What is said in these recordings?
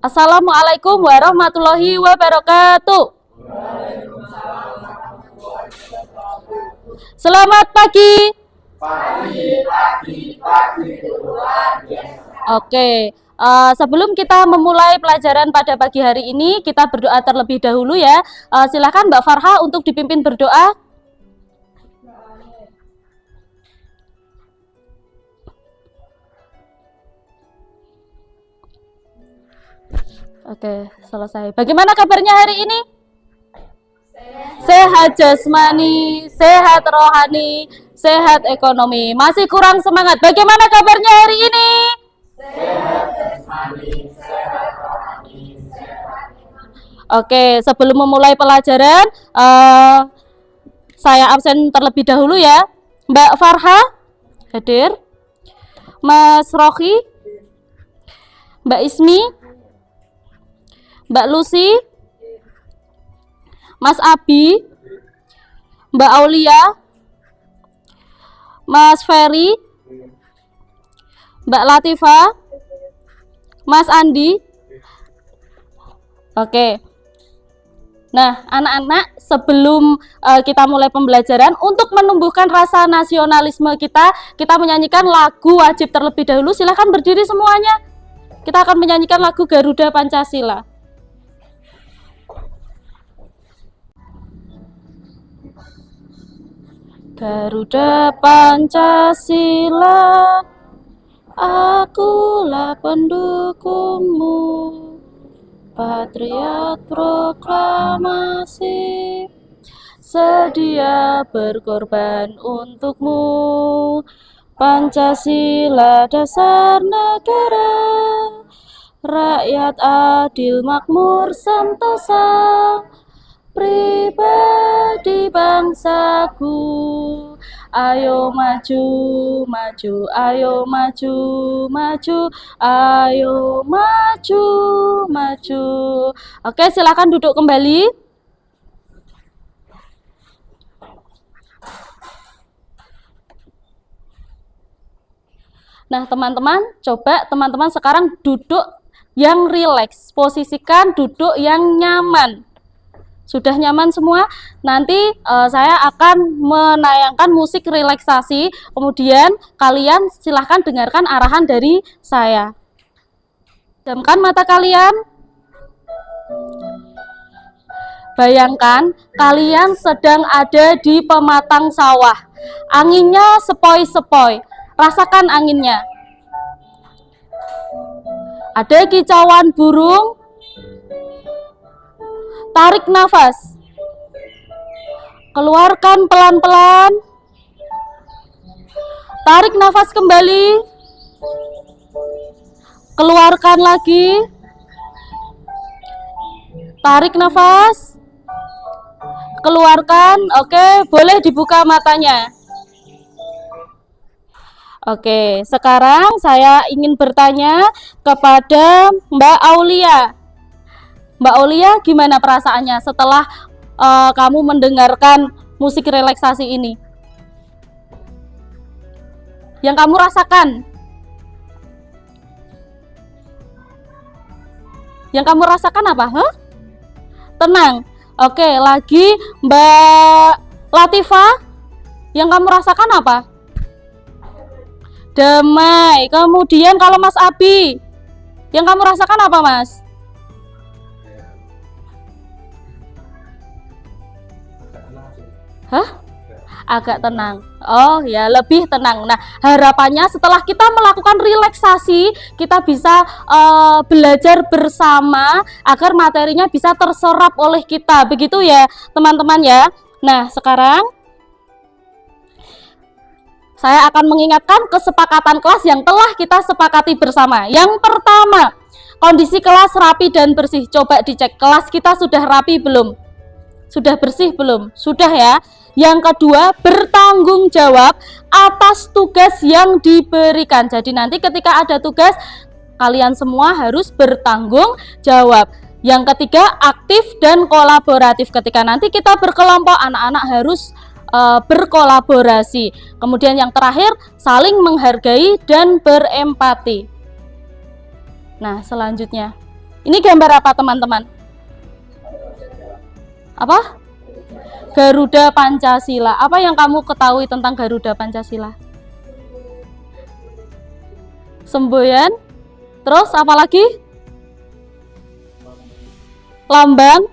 Assalamualaikum warahmatullahi wabarakatuh. Selamat pagi. Oke, sebelum kita memulai pelajaran pada pagi hari ini, kita berdoa terlebih dahulu ya. Silakan Mbak Farha untuk dipimpin berdoa. Oke, selesai. Bagaimana kabarnya hari ini? Sehat jasmani, sehat rohani, sehat ekonomi. Masih kurang semangat. Bagaimana kabarnya hari ini? Sehat jasmani, sehat rohani, sehat ekonomi. Oke, sebelum memulai pelajaran, saya absen terlebih dahulu ya. Mbak Farha hadir, Mas Rohi, Mbak Ismi, Mbak Lucy, Mas Abi, Mbak Aulia, Mas Ferry, Mbak Latifa, Mas Andi. Oke. Nah, anak-anak, sebelum kita mulai pembelajaran, untuk menumbuhkan rasa nasionalisme kita menyanyikan lagu wajib terlebih dahulu. Silahkan berdiri semuanya. Kita akan menyanyikan lagu Garuda Pancasila. Garuda Pancasila, akulah pendukungmu, patriot proklamasi, sedia berkorban untukmu. Pancasila dasar negara, rakyat adil makmur sentosa, pribadi bangsaku. Ayo maju, maju, ayo maju, maju, ayo maju, maju. Oke, silakan duduk kembali. Nah, teman-teman, coba teman-teman sekarang duduk yang rileks. Posisikan duduk yang nyaman. Sudah nyaman semua? Nanti saya akan menayangkan musik relaksasi, kemudian kalian silahkan dengarkan arahan dari saya. Pejamkan mata kalian. Bayangkan kalian sedang ada di pematang sawah. Anginnya sepoi-sepoi. Rasakan anginnya. Ada kicauan burung. Tarik nafas. Keluarkan pelan-pelan. Tarik nafas kembali. Keluarkan lagi. Tarik nafas. Keluarkan. Oke, boleh dibuka matanya. Oke, sekarang saya ingin bertanya kepada Mbak Aulia. Mbak Aulia, gimana perasaannya setelah kamu mendengarkan musik relaksasi ini? Yang kamu rasakan? Yang kamu rasakan apa? Huh? Tenang. Oke, lagi Mbak Latifa. Yang kamu rasakan apa? Damai. Kemudian kalau Mas Abi, yang kamu rasakan apa, Mas? Hah? Agak tenang. Oh ya, lebih tenang. Nah, harapannya setelah kita melakukan relaksasi, kita bisa belajar bersama agar materinya bisa terserap oleh kita. Begitu ya, teman-teman ya. Nah, sekarang saya akan mengingatkan kesepakatan kelas yang telah kita sepakati bersama. Yang pertama, kondisi kelas rapi dan bersih. Coba dicek, kelas kita sudah rapi belum? Sudah bersih belum? Sudah ya. Yang kedua, bertanggung jawab atas tugas yang diberikan. Jadi nanti ketika ada tugas, kalian semua harus bertanggung jawab. Yang ketiga, aktif dan kolaboratif. Ketika nanti kita berkelompok, anak-anak harus berkolaborasi. Kemudian yang terakhir, saling menghargai dan berempati. Nah, selanjutnya, Ini gambar apa teman-teman? Apa? Garuda Pancasila. Apa yang kamu ketahui tentang Garuda Pancasila? Semboyan. Terus apa lagi? Lambang.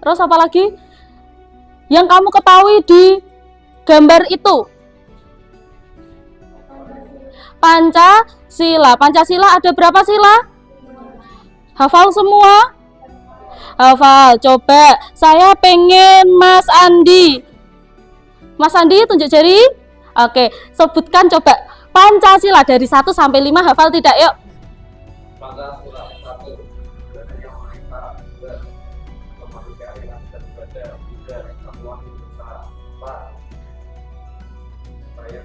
Terus apa lagi? Yang kamu ketahui di gambar itu? Pancasila. Pancasila ada berapa sila? Hafal semua? Hafal. Coba saya pengen Mas Andi. Mas Andi tunjuk jari. Oke, sebutkan coba Pancasila dari 1 sampai 5 hafal tidak? Yuk. Pancasila 1. Yang wanita, 2. Kemanusiaan dan berbeda, 3. Kesatuan Indonesia, 4. Saya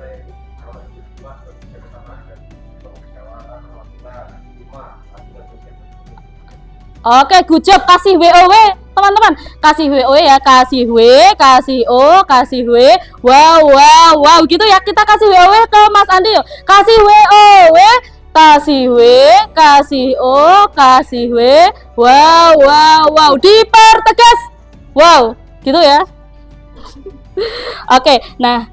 kawan 5 kebersamaan dan kemusyawaratan kebangsaan, 5. Aturan sosial. Oke, good job. Kasih WOW, teman-teman. Kasih WOW ya, kasih W, kasih O, kasih W. Wow. Gitu ya. Kita kasih WOW ke Mas Andi yuk. Kasih WOW, kasih W, kasih O, kasih W. Wow. Dipertegas. Wow, gitu ya. Oke, nah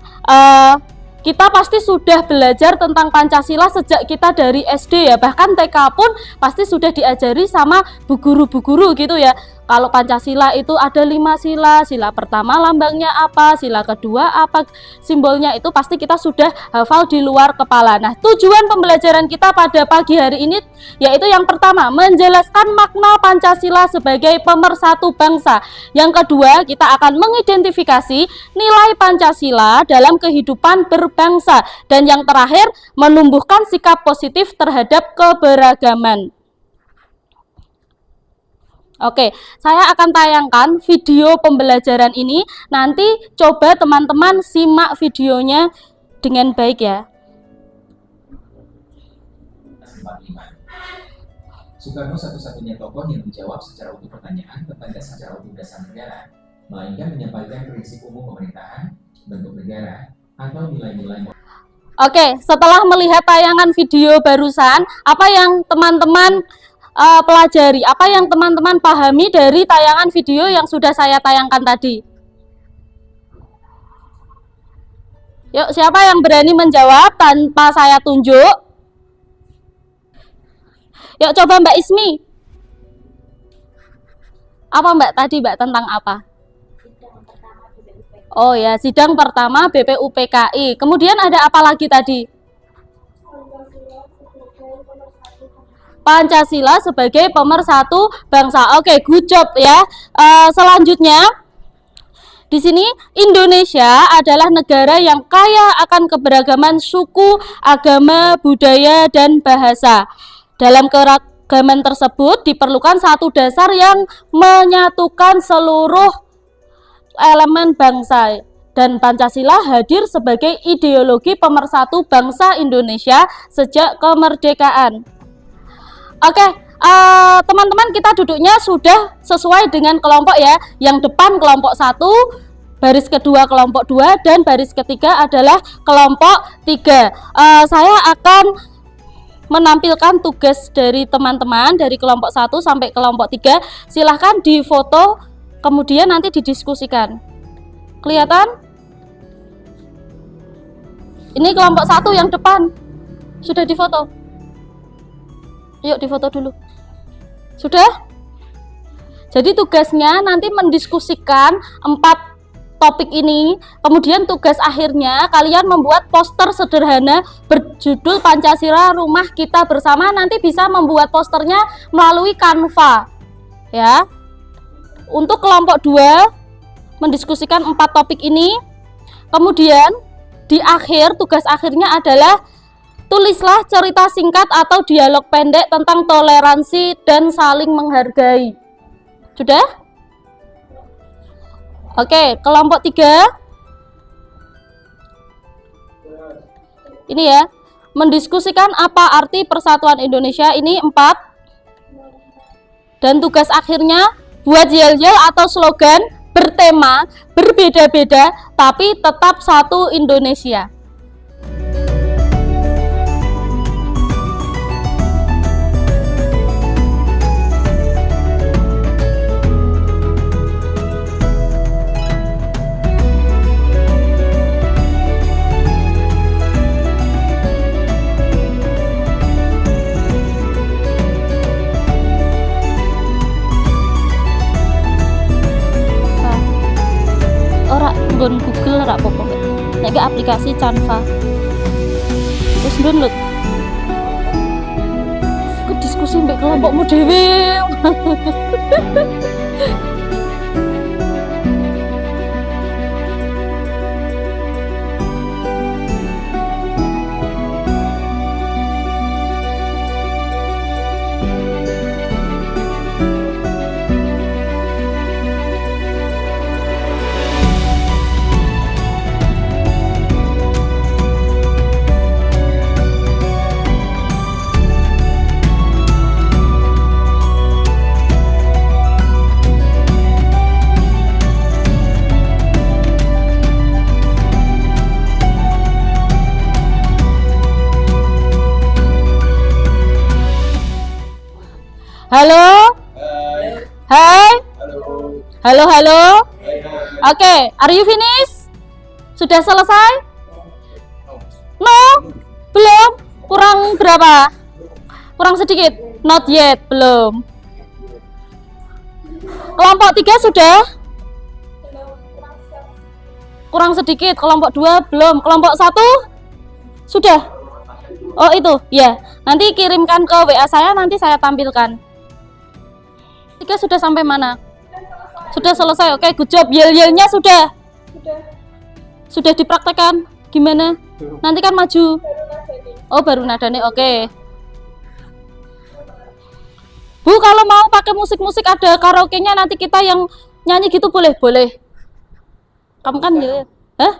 kita pasti sudah belajar tentang Pancasila sejak kita dari SD ya, bahkan TK pun pasti sudah diajari sama bu guru gitu ya. Kalau Pancasila itu ada 5 sila, sila pertama lambangnya apa, sila kedua apa, simbolnya itu pasti kita sudah hafal di luar kepala. Nah, tujuan pembelajaran kita pada pagi hari ini yaitu yang pertama, menjelaskan makna Pancasila sebagai pemersatu bangsa. Yang kedua, kita akan mengidentifikasi nilai Pancasila dalam kehidupan berbangsa. Dan yang terakhir, menumbuhkan sikap positif terhadap keberagaman. Oke, saya akan tayangkan video pembelajaran ini. Nanti coba teman-teman simak videonya dengan baik ya. Soekarno satu-satunya tokoh yang menjawab secara utuh pertanyaan tentang secara utuh dasar negara, melainkan menyampaikan prinsip umum pemerintahan, bentuk negara, atau nilai-nilai. Oke, setelah melihat tayangan video barusan, apa yang teman-teman pelajari, apa yang teman-teman pahami dari tayangan video yang sudah saya tayangkan tadi? Yuk, siapa yang berani menjawab tanpa saya tunjuk? Yuk, coba Mbak Ismi. Apa Mbak tadi Mbak tentang apa? Oh ya, sidang pertama BPUPKI. Kemudian ada apa lagi tadi? Pancasila sebagai pemersatu bangsa. Oke, good job ya. Selanjutnya, di sini Indonesia adalah negara yang kaya akan keberagaman suku, agama, budaya, dan bahasa. Dalam keragaman tersebut diperlukan satu dasar yang menyatukan seluruh elemen bangsa. Dan Pancasila hadir sebagai ideologi pemersatu bangsa Indonesia sejak kemerdekaan. Oke, teman-teman, kita duduknya sudah sesuai dengan kelompok ya. Yang depan kelompok 1, baris kedua kelompok 2, dan baris ketiga adalah kelompok 3. Saya akan menampilkan tugas dari teman-teman dari kelompok 1 sampai kelompok 3. Silahkan difoto, kemudian nanti didiskusikan. Kelihatan? Ini kelompok 1 yang depan. Sudah difoto? Yuk difoto dulu. Sudah? Jadi tugasnya nanti mendiskusikan 4 topik ini. Kemudian tugas akhirnya kalian membuat poster sederhana berjudul Pancasila Rumah Kita Bersama. Nanti bisa membuat posternya melalui Canva. Ya. Untuk kelompok 2 mendiskusikan 4 topik ini. Kemudian di akhir, tugas akhirnya adalah tulislah cerita singkat atau dialog pendek tentang toleransi dan saling menghargai. Sudah? Oke, kelompok 3. Ini ya, mendiskusikan apa arti persatuan Indonesia. Ini 4. Dan tugas akhirnya buat yel-yel atau slogan bertema berbeda-beda tapi tetap satu Indonesia. nggon Google ra apa-apa. Nek ke aplikasi Canva. Terus download. Aku diskusi mbek kelompokmu dhewe. Halo? Hai? Halo, halo? Oke, are you finish? Sudah selesai? No? Belum? Kurang berapa? Kurang sedikit? Not yet, belum. Kelompok 3 sudah? Kurang sedikit. Kelompok 2 belum. Kelompok 1? Sudah? Oh itu, ya. Nanti kirimkan ke WA saya, nanti saya tampilkan. 3 sudah sampai mana? Sudah selesai. Oke, good job. Yel-yelnya sudah? Sudah dipraktekkan? Gimana? Nanti kan maju. Oh, baru nadane. Oke. Bu, kalau mau pakai musik-musik ada karaoke-nya, nanti kita yang nyanyi gitu boleh? Boleh. Kamu kan ya? Hah?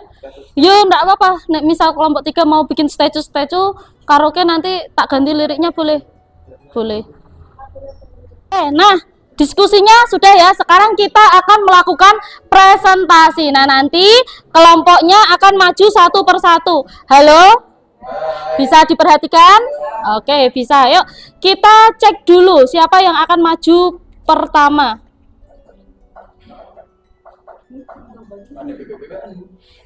Yo, enggak apa-apa. Nek misal kelompok 3 mau bikin statue karaoke, nanti tak ganti liriknya boleh? Boleh. Nah, diskusinya sudah ya. Sekarang kita akan melakukan presentasi. Nah, nanti kelompoknya akan maju satu persatu. Halo? Bisa diperhatikan? Oke, bisa. Yuk, kita cek dulu siapa yang akan maju pertama.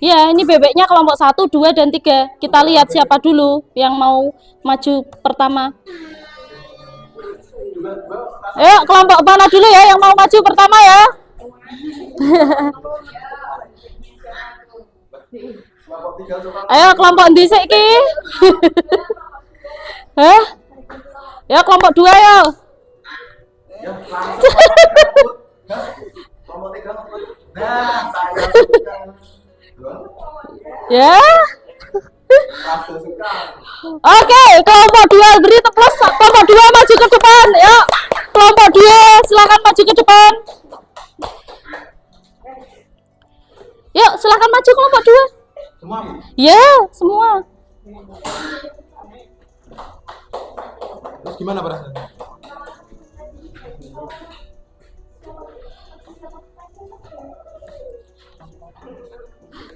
Ya, ini bebeknya kelompok 1, 2, dan 3. Kita lihat siapa dulu yang mau maju pertama. Ayo, kelompok mana dulu ya yang mau maju pertama ya? Ayo, kelompok ndi sik iki? Hah? Ya, kelompok 2 ya. Ya. Oke, kelompok 2 beri teplos. Kelompok 2 maju ke depan. Ya. Kelompok 2 silakan maju ke depan. Yuk, silakan maju kelompok 2. Semua? Ya, semua. Terus gimana perasaannya?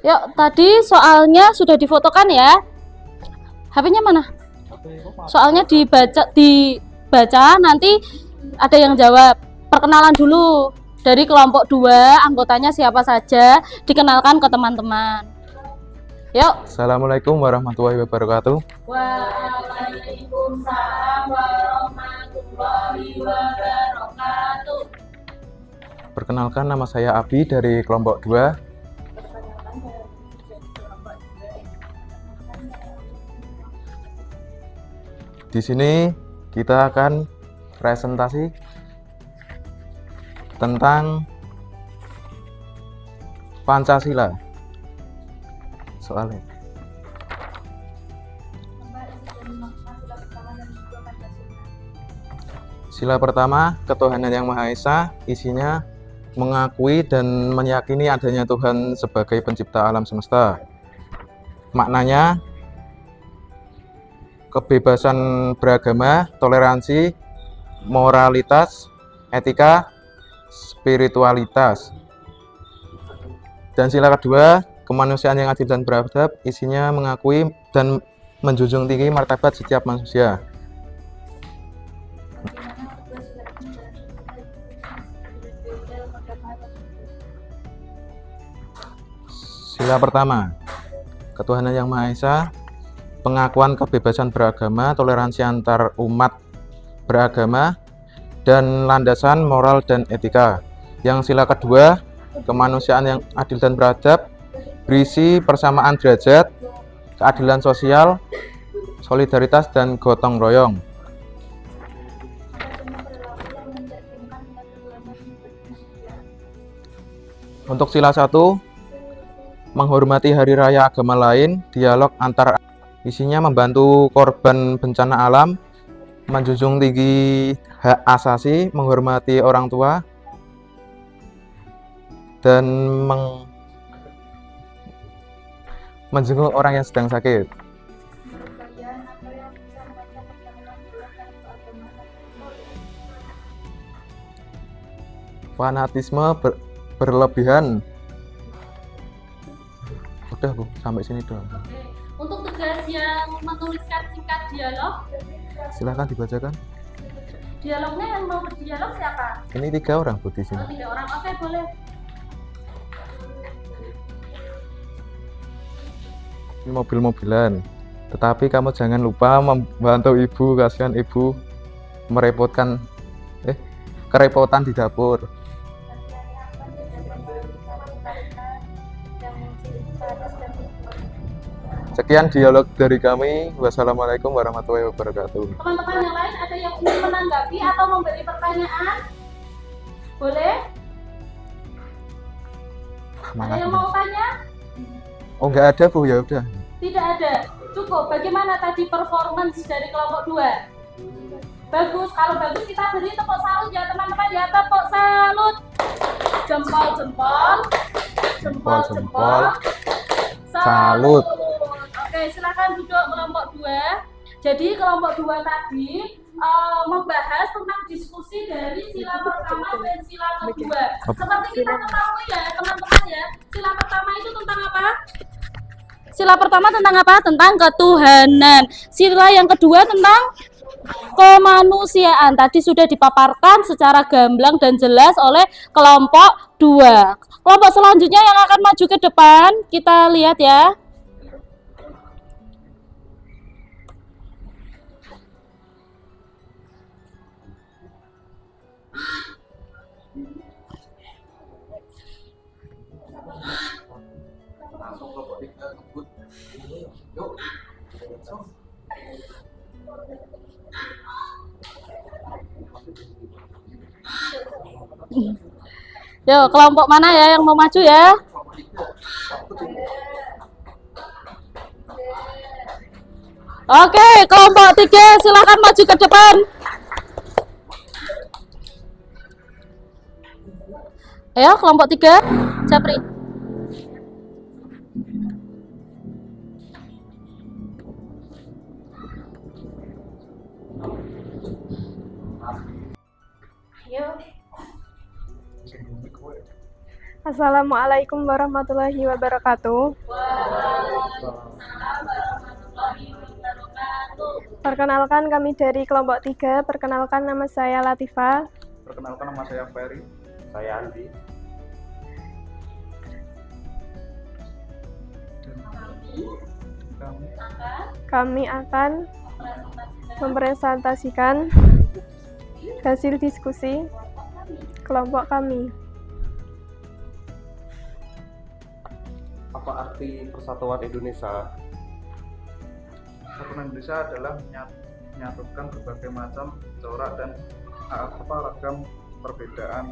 Yuk, tadi soalnya sudah difotokan ya. HP-nya mana? Soalnya dibaca nanti ada yang jawab. Perkenalan dulu dari kelompok 2, anggotanya siapa saja, dikenalkan ke teman-teman. Yuk. Assalamualaikum warahmatullahi wabarakatuh. Waalaikumsalam warahmatullahi wabarakatuh. Perkenalkan, nama saya Abi dari kelompok 2. Di sini kita akan presentasi tentang Pancasila. Soalnya sila pertama, ketuhanan yang Maha Esa, isinya mengakui dan meyakini adanya Tuhan sebagai pencipta alam semesta. Maknanya kebebasan beragama, toleransi, moralitas, etika, spiritualitas. Dan sila kedua, kemanusiaan yang adil dan beradab, isinya mengakui dan menjunjung tinggi martabat setiap manusia. Sila pertama, ketuhanan yang Maha Esa, pengakuan kebebasan beragama, toleransi antar umat beragama, dan landasan moral dan etika. Yang sila kedua, kemanusiaan yang adil dan beradab, berisi persamaan derajat, keadilan sosial, solidaritas, dan gotong royong. Untuk sila 1, menghormati hari raya agama lain, dialog antar isinya membantu korban bencana alam, menjunjung tinggi hak asasi, menghormati orang tua, dan menjenguk orang yang sedang sakit. Fanatisme berlebihan. Udah Bu, sampai sini doang. Untuk tugas yang menuliskan singkat dialog, Silahkan dibacakan. dialognya yang mau berdialog siapa? Ini 3 orang Bu di sini. 3 orang, oke boleh. Ini mobil-mobilan. Tetapi kamu jangan lupa membantu ibu, kasihan ibu kerepotan di dapur. Sekian dialog dari kami. Wassalamualaikum warahmatullahi wabarakatuh. Teman-teman yang lain ada yang ingin menanggapi atau memberi pertanyaan? Boleh? Ada yang mau tanya? Oh, nggak ada Bu, ya udah. Tidak ada. Cukup. Bagaimana tadi performance dari kelompok 2? Bagus. Kalau bagus kita beri tepuk salut ya teman-teman ya. Tepuk salut. Jempol. Jempol. Salut. Oke, silakan duduk kelompok 2. Jadi kelompok 2 tadi membahas tentang diskusi dari sila pertama dan sila kedua. Seperti kita ketahui ya teman-teman ya, sila pertama itu tentang apa? Sila pertama tentang apa? Tentang ketuhanan. Sila yang kedua tentang kemanusiaan. Tadi sudah dipaparkan secara gamblang dan jelas oleh kelompok 2. Kelompok selanjutnya yang akan maju ke depan, kita lihat ya. Yo, kelompok mana ya yang mau maju ya? Oke, kelompok 3 silakan maju ke depan. Ayo, kelompok 3, Japri. Assalamualaikum warahmatullahi wabarakatuh. Perkenalkan kami dari kelompok 3. Perkenalkan nama saya Latifah. Perkenalkan nama saya Ferry. Saya Andi. Kami akan mempresentasikan hasil diskusi kelompok kami. Apa arti Persatuan Indonesia? Persatuan Indonesia adalah menyatukan berbagai macam corak dan ragam perbedaan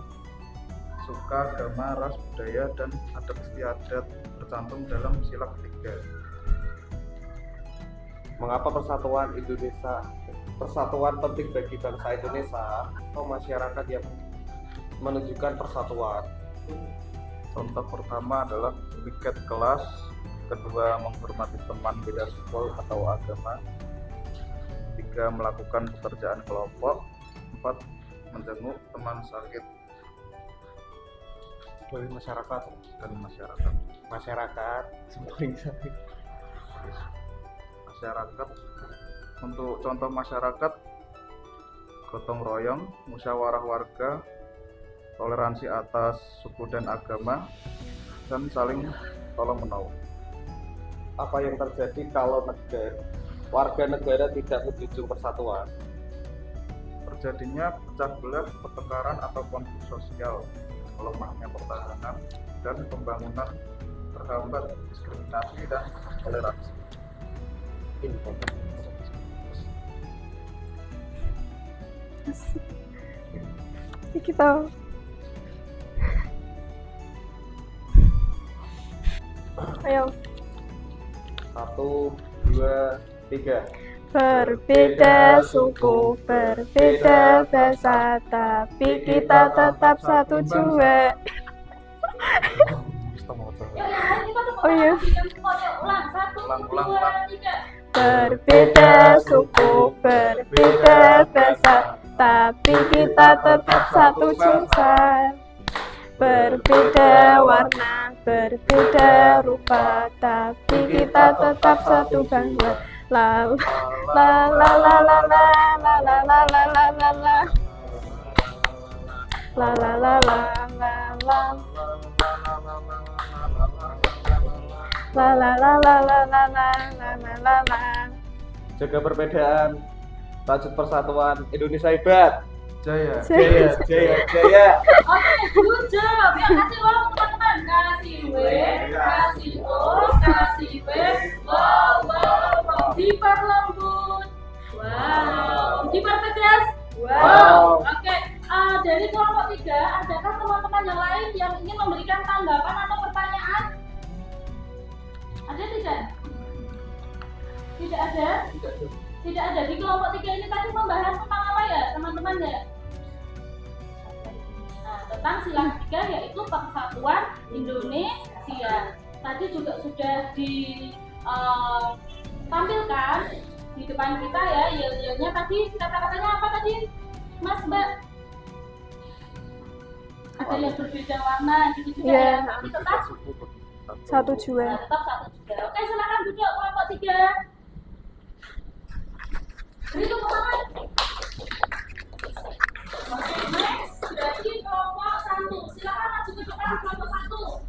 suka, agama, ras, budaya, dan adat istiadat tercantum dalam sila ketiga. Mengapa persatuan penting bagi bangsa Indonesia atau masyarakat yang menunjukkan persatuan? Contoh pertama adalah piket kelas, kedua menghormati teman beda suku atau agama, 3 melakukan pekerjaan kelompok, 4 menjenguk teman sakit Bagi masyarakat dan masyarakat. Masyarakat, untuk contoh masyarakat, gotong royong, musyawarah warga, toleransi atas suku dan agama, dan saling tolong menolong. Apa yang terjadi kalau warga negara tidak menjunjung persatuan? Terjadinya pecah belah, pertengkaran atau konflik sosial, melemahnya pertahanan dan pembangunan terhambat diskriminasi dan toleransi. Kita ayo 1, 2, 3. berbeda suku, berbeda bahasa, tapi kita tetap satu jiwa. Oh iya. Ulang, 1, Ulang. 2, 3. Berbeda suku, berbeda bahasa, tapi kita tetap satu bangsa. Berbeda warna, berbeda rupa, tapi kita tetap satu bangsa. La la la la la la la la la la la la la. La la la la la la. La la la la la la la la la la. Jaga perbedaan, lanjut persatuan, Indonesia hebat. Jaya. Jaya, jaya, jaya. Oke, good job. Ya, kasih uang teman-teman. Kasih W, kasih O, kasih W. Wow, wow, wow. Diperlembut. Wow. Dipertegas. Wow. Oke, dari kelompok 3, adakah teman-teman yang lain yang ingin memberikan tanggapan atau pertanyaan? Ada tidak? Tidak ada? Tidak ada. Di kelompok 3 ini tadi membahas tentang apa ya, teman-teman ya? Nah, tentang sila ketiga yaitu persatuan Indonesia. Tadi juga sudah ditampilkan di depan kita ya, yel-yelnya tadi, kata-katanya apa tadi, Mas Mbak? Ada yang berbeda warna, gitu juga Iya. ya, tapi tetap Satu jiwa. tetap satu juga. Oke, silakan duduk kelompok 3. Beri tepuk tangan. Oke, next berarti kelompok 1. Silakan maju ke depan kelompok 1.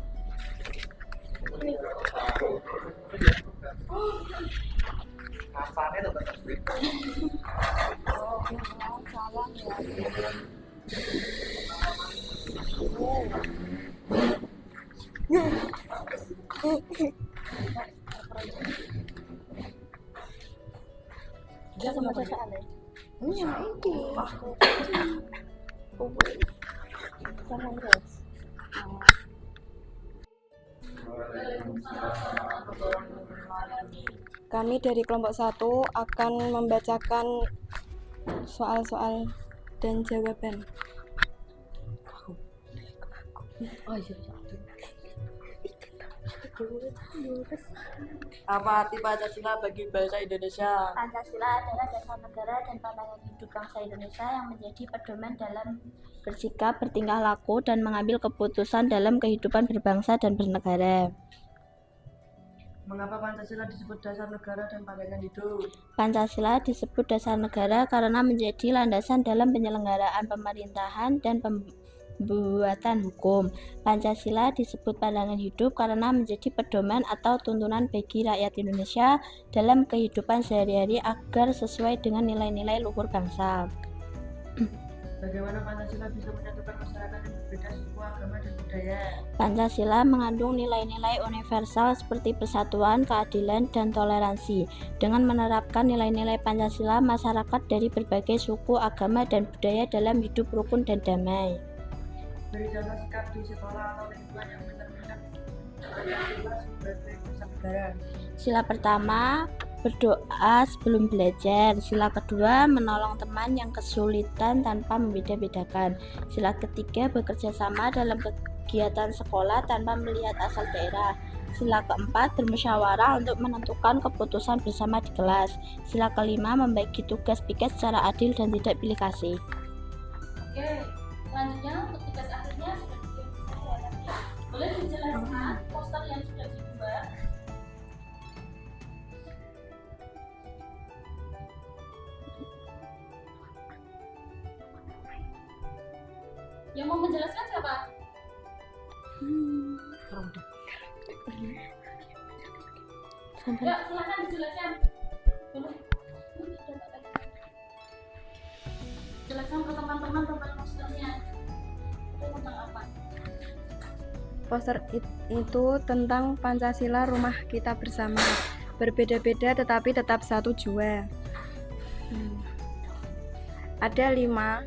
Kami dari kelompok 1 akan membacakan soal-soal dan jawaban. Apa arti Pancasila bagi bangsa Indonesia? Pancasila adalah dasar negara dan pandangan hidup bangsa Indonesia yang menjadi pedoman dalam bersikap, bertingkah laku, dan mengambil keputusan dalam kehidupan berbangsa dan bernegara. Mengapa Pancasila disebut dasar negara dan pandangan hidup? Pancasila disebut dasar negara karena menjadi landasan dalam penyelenggaraan pemerintahan dan pembuatan hukum. Pancasila disebut pandangan hidup karena menjadi pedoman atau tuntunan bagi rakyat Indonesia dalam kehidupan sehari-hari agar sesuai dengan nilai-nilai luhur bangsa. Bagaimana Pancasila bisa menyatukan masyarakat yang berbeda suku, agama, dan budaya? Pancasila mengandung nilai-nilai universal seperti persatuan, keadilan, dan toleransi. Dengan menerapkan nilai-nilai Pancasila, masyarakat dari berbagai suku, agama, dan budaya dalam hidup rukun dan damai. Beri contoh sikap di sekolah atau lingkungan yang mencerminkan Pancasila sebagai dasar negara. Sila pertama, berdoa sebelum belajar. Sila kedua, menolong teman yang kesulitan tanpa membeda-bedakan. Sila ketiga, bekerja sama dalam kegiatan sekolah tanpa melihat asal daerah. Sila keempat, bermusyawarah untuk menentukan keputusan bersama di kelas. Sila kelima, membagi tugas piket secara adil dan tidak pilih kasih. Oke, selanjutnya untuk tugas akhirnya sudah dikirim saya nanti. Boleh dijelaskan poster yang sudah dibuat? Yang mau menjelaskan siapa? Ya, silakan dijelaskan. Jelaskan ke teman-teman tentang posternya. Itu tentang apa? Poster itu tentang Pancasila rumah kita bersama. Berbeda-beda tetapi tetap satu jua. Ada lima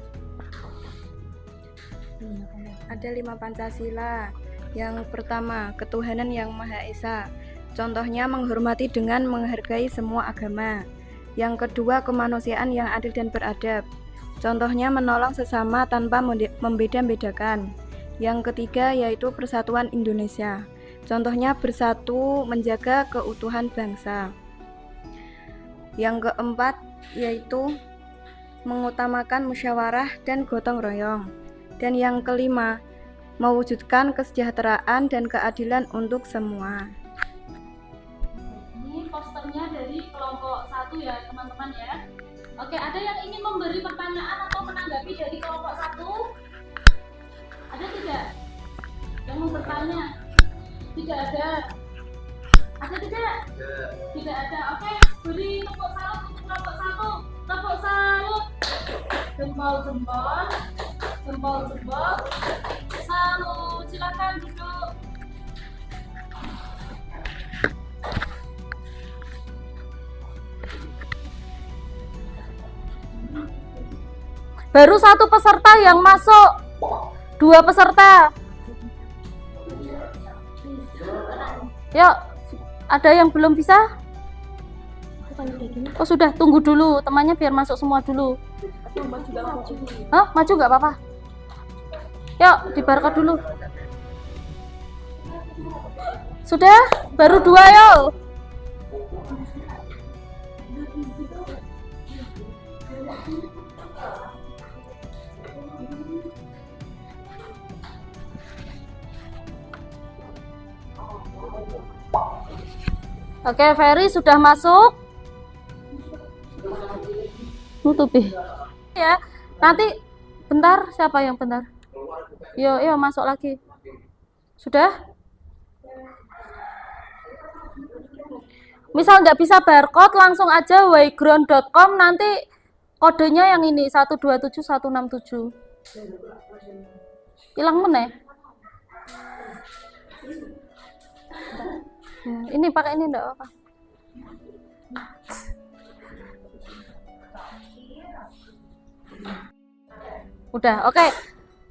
Pancasila. Yang pertama, ketuhanan yang Maha Esa. Contohnya menghormati dengan menghargai semua agama. Yang kedua, kemanusiaan yang adil dan beradab. Contohnya menolong sesama tanpa membeda-bedakan. Yang ketiga yaitu persatuan Indonesia. Contohnya bersatu menjaga keutuhan bangsa. Yang keempat yaitu mengutamakan musyawarah dan gotong royong. Dan yang kelima, mewujudkan kesejahteraan dan keadilan untuk semua. Ini posternya dari kelompok 1 ya teman-teman ya. Oke, ada yang ingin memberi pertanyaan atau menanggapi dari kelompok 1? Ada tidak? Yang mau bertanya? Tidak ada. Ada tidak? Tidak ada. Oke, beri tepuk salut untuk kelompok 1. Tepuk salut. Jempol-jempol. Jempol-jempol. Salut. Silakan duduk. Baru 1 peserta yang masuk. 2 peserta. Yuk, ada yang belum bisa? Oh sudah, tunggu dulu. Temannya biar masuk semua dulu. Hah? Maju nggak apa-apa? Yuk, dibarcode dulu. Sudah? Baru 2 yuk. Oke, Ferry sudah masuk. Tutupi. Ya, nanti bentar, siapa yang bentar? Yo, masuk lagi. Sudah? Misal nggak bisa barcode, langsung aja wayground.com, nanti kodenya yang ini 127167. Hilang meneh. Ini pakai ini enggak apa. Udah, oke.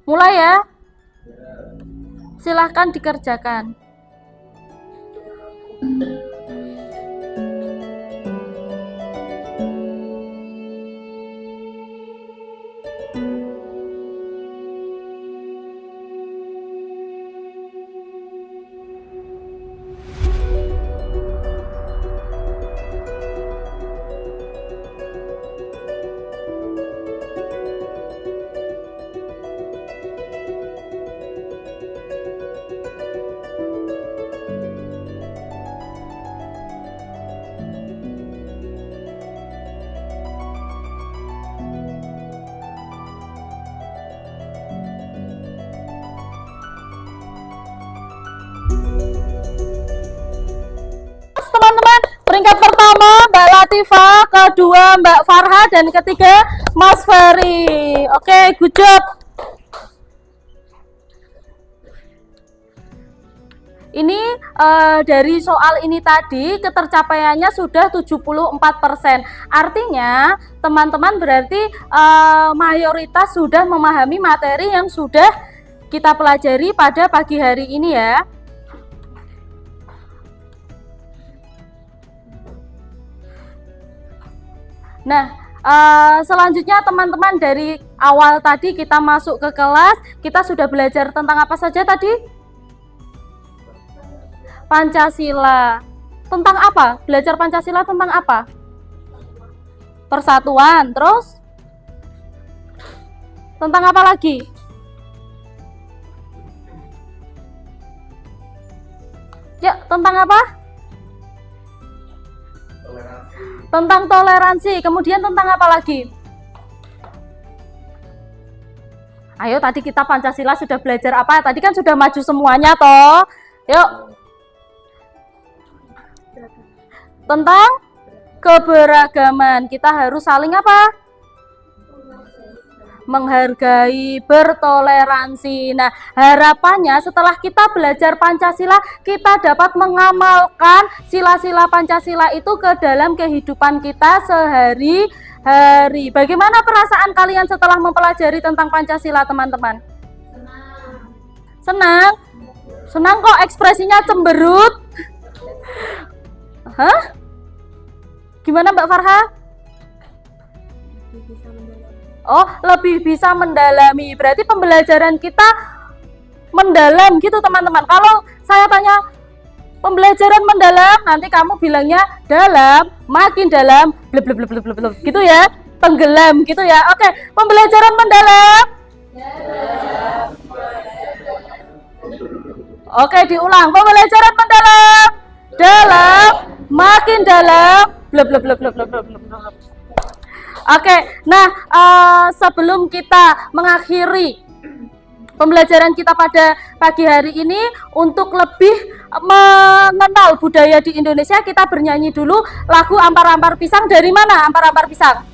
Mulai ya. Silahkan dikerjakan. Teman-teman, peringkat pertama Mbak Latifah, kedua Mbak Farha, dan ketiga Mas Ferry. Oke, good job. Ini dari soal ini tadi ketercapaiannya sudah 74%. Artinya teman-teman berarti mayoritas sudah memahami materi yang sudah kita pelajari pada pagi hari ini ya. Nah, selanjutnya teman-teman dari awal tadi kita masuk ke kelas, kita sudah belajar tentang apa saja tadi? Pancasila. Tentang apa? Belajar Pancasila tentang apa? Persatuan. Terus? Tentang apa lagi? Ya, tentang apa? Tentang toleransi. Kemudian tentang apa lagi? Ayo, tadi kita Pancasila sudah belajar apa? Tadi kan sudah maju semuanya toh. Yuk. Tentang keberagaman. Kita harus saling apa? menghargai, bertoleransi. Nah, harapannya setelah kita belajar Pancasila, kita dapat mengamalkan sila-sila Pancasila itu ke dalam kehidupan kita sehari-hari. Bagaimana perasaan kalian setelah mempelajari tentang Pancasila, teman-teman? Senang? Senang kok, ekspresinya cemberut. Hah? Gimana Mbak Farha? Oh, lebih bisa mendalami. Berarti pembelajaran kita mendalam gitu teman-teman. Kalau saya tanya pembelajaran mendalam, nanti kamu bilangnya dalam, makin dalam, blub blub blub blub blub gitu ya. Tenggelam gitu ya. Oke, pembelajaran mendalam. Oke, diulang. Pembelajaran mendalam. Dalam, makin dalam, blub blub blub blub blub blub blub. Oke, nah sebelum kita mengakhiri pembelajaran kita pada pagi hari ini, untuk lebih mengenal budaya di Indonesia, kita bernyanyi dulu lagu Ampar-Ampar Pisang. Dari mana Ampar-Ampar Pisang?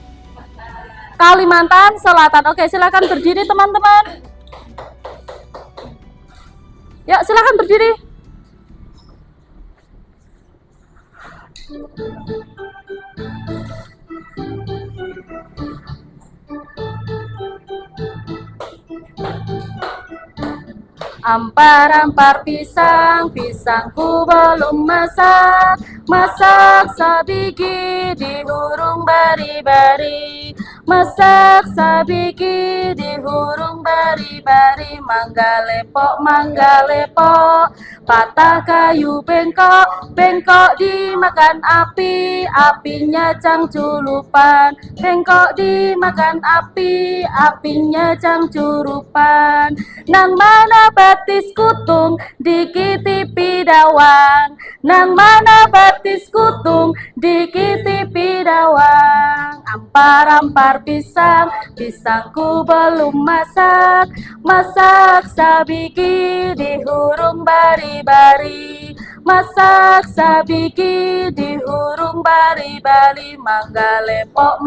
Kalimantan Selatan. Oke, silakan berdiri teman-teman. Ya, silakan berdiri. Ampar-ampar pisang, pisangku belum masak, masak sabiki di hurung bari-bari, masak sabiki di hurung bari-bari, mangga lepok, patah kayu bengkok, bengkok dimakan api, apinya cangculupan, bengkok dimakan api, apinya cangcurupan, nang mana batis kutung dikitipi dawang, nang mana batis kutung dikitipi dawang. Ampar-ampar pisang, pisangku belum masak, masak sabiki di hurung bari-bari, masak sabiki di hurung bari-bari, mangga lepok,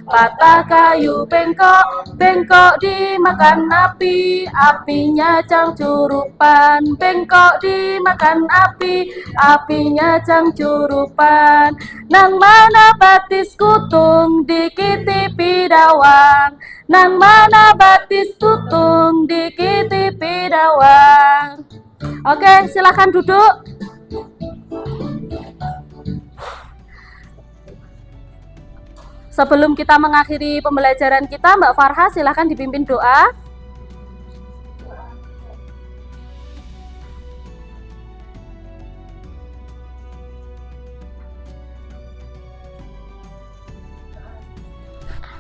patah kayu bengkok, bengkok dimakan api, apinya cangcurupan, bengkok dimakan api, apinya cangcurupan, nang mana batis kutung dikitipi dawang, nang mana batis kutung dikitipi dawang. Oke, silakan duduk. Sebelum kita mengakhiri pembelajaran kita, Mbak Farha silakan dipimpin doa.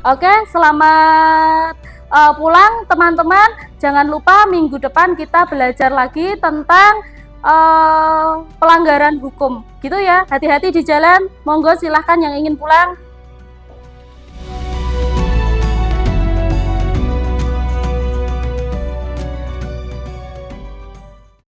Oke, selamat pulang teman-teman. Jangan lupa minggu depan kita belajar lagi tentang pelanggaran hukum gitu ya. Hati-hati di jalan. Monggo silahkan yang ingin pulang.